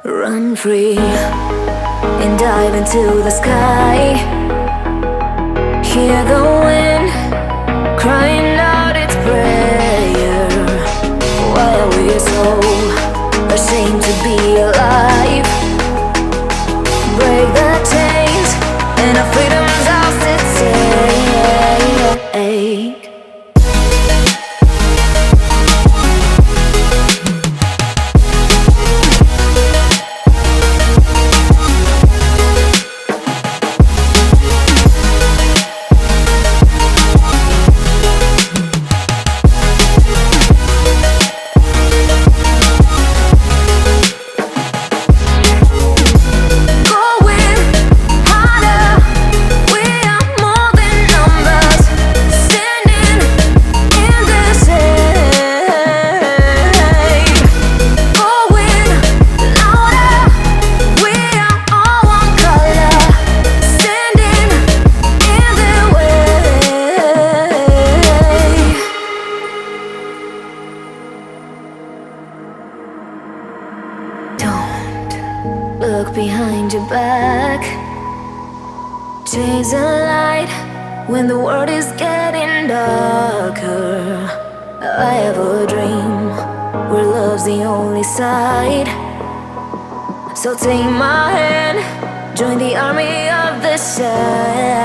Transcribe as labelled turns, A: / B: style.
A: Run free and dive into the sky. Hear the wind crying out its prayer. Why are we so ashamed to be alive? Break the chains and our freedom's ours to take. Look behind your back. Chase a light when the world is getting darker. I have a dream where love's the only side. So take my hand, join the army of the shadows.